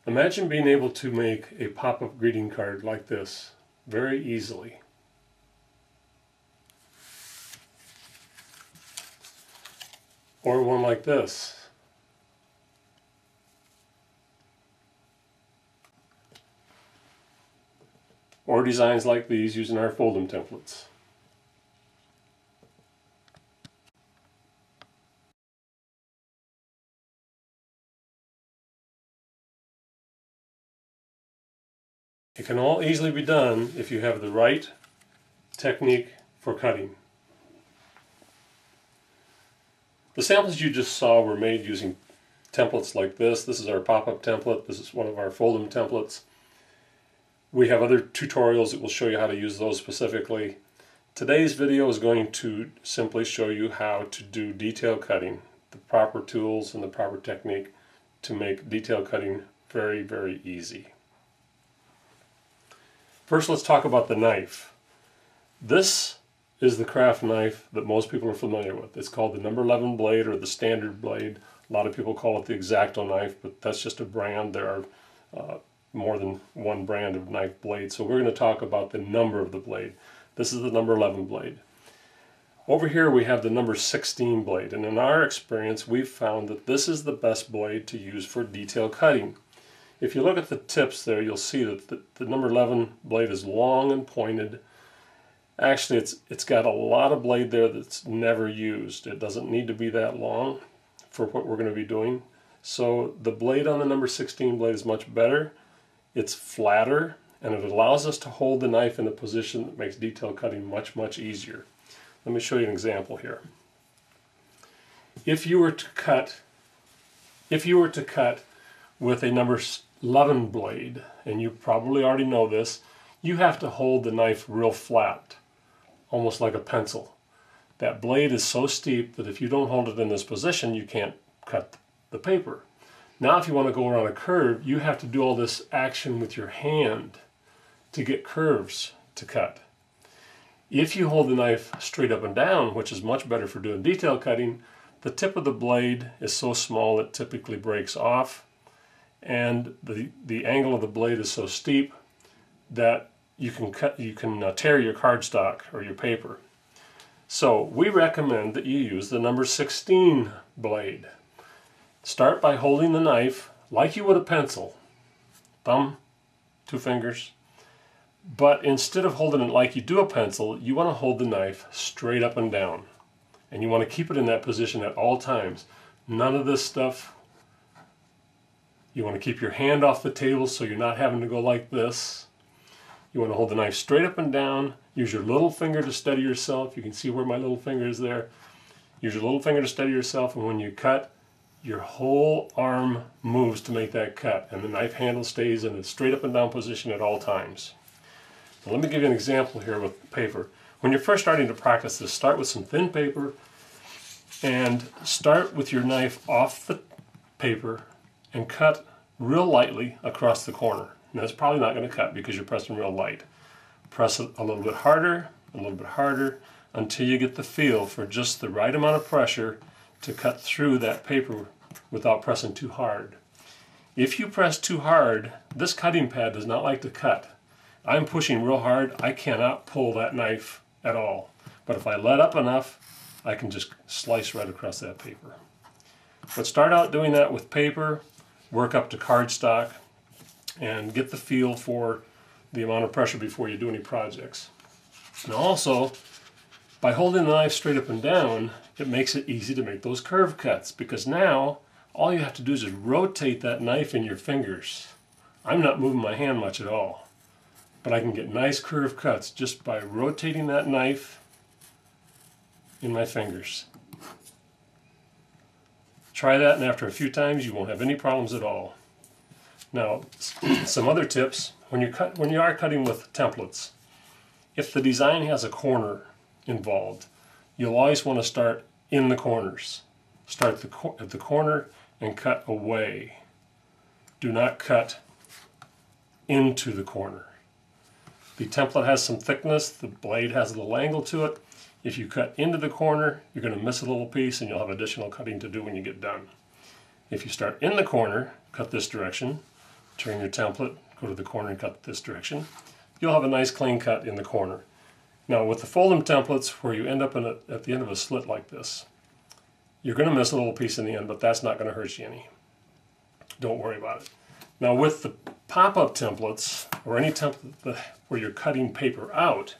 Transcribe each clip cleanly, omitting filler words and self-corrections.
Imagine being able to make a pop-up greeting card like this very easily. Or one like this. Or designs like these using our Fold'em templates. It can all easily be done if you have the right technique for cutting. The samples you just saw were made using templates like this. This is our pop-up template. This is one of our Fold'em templates. We have other tutorials that will show you how to use those specifically. Today's video is going to simply show you how to do detail cutting, the proper tools and the proper technique to make detail cutting very, very easy. First, let's talk about the knife. This is the craft knife that most people are familiar with. It's called the number 11 blade or the standard blade. A lot of people call it the X-Acto knife, but that's just a brand. There are more than one brand of knife blade. So we're going to talk about the number of the blade. This is the number 11 blade. Over here we have the number 16 blade, and in our experience we've found that this is the best blade to use for detail cutting. If you look at the tips there, you'll see that the number 11 blade is long and pointed. Actually, it's got a lot of blade there that's never used. It doesn't need to be that long for what we're going to be doing. So the blade on the number 16 blade is much better. It's flatter, and it allows us to hold the knife in a position that makes detail cutting much, much easier. Let me show you an example here. If you were to cut with a number 11 blade, and you probably already know this, you have to hold the knife real flat, almost like a pencil. That blade is so steep that if you don't hold it in this position, you can't cut the paper. Now if you want to go around a curve, you have to do all this action with your hand to get curves to cut. If you hold the knife straight up and down, which is much better for doing detail cutting, the tip of the blade is so small it typically breaks off, and the angle of the blade is so steep that you can tear your cardstock or your paper. So we recommend that you use the number 16 blade. Start by holding the knife like you would a pencil, thumb, 2 fingers, but instead of holding it like you do a pencil, you want to hold the knife straight up and down, and you want to keep it in that position at all times. None of this stuff. You want to keep your hand off the table so you're not having to go like this. You want to hold the knife straight up and down. Use your little finger to steady yourself. You can see where my little finger is there. Use your little finger to steady yourself, and when you cut, your whole arm moves to make that cut, and the knife handle stays in a straight up and down position at all times. Now let me give you an example here with paper. When you're first starting to practice this, start with some thin paper and start with your knife off the paper and cut real lightly across the corner. Now it's probably not going to cut because you're pressing real light. Press it a little bit harder, until you get the feel for just the right amount of pressure to cut through that paper without pressing too hard. If you press too hard, this cutting pad does not like to cut. I'm pushing real hard, I cannot pull that knife at all. But if I let up enough, I can just slice right across that paper. But start out doing that with paper, work up to cardstock, and get the feel for the amount of pressure before you do any projects. And also, by holding the knife straight up and down, it makes it easy to make those curve cuts, because now all you have to do is just rotate that knife in your fingers. I'm not moving my hand much at all, but I can get nice curve cuts just by rotating that knife in my fingers. Try that, and after a few times you won't have any problems at all. Now, some other tips. When you are cutting with templates, if the design has a corner involved, you'll always want to start in the corners. Start at the corner and cut away. Do not cut into the corner. The template has some thickness, the blade has a little angle to it. If you cut into the corner, you're going to miss a little piece and you'll have additional cutting to do when you get done. If you start in the corner, cut this direction, turn your template, go to the corner and cut this direction. You'll have a nice clean cut in the corner. Now with the Fold'em templates, where you end up at the end of a slit like this, you're going to miss a little piece in the end, but that's not going to hurt you any. Don't worry about it. Now with the pop-up templates, or any template where you're cutting paper out,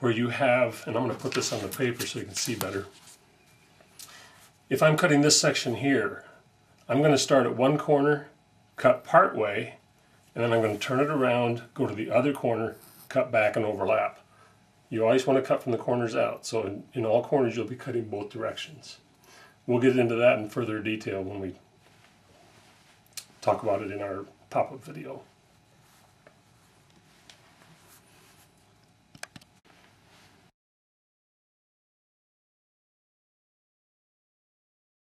where you have, and I'm going to put this on the paper so you can see better. If I'm cutting this section here, I'm going to start at one corner, cut part way, and then I'm going to turn it around, go to the other corner, cut back and overlap. You always want to cut from the corners out, so in all corners you'll be cutting both directions. We'll get into that in further detail when we talk about it in our pop-up video.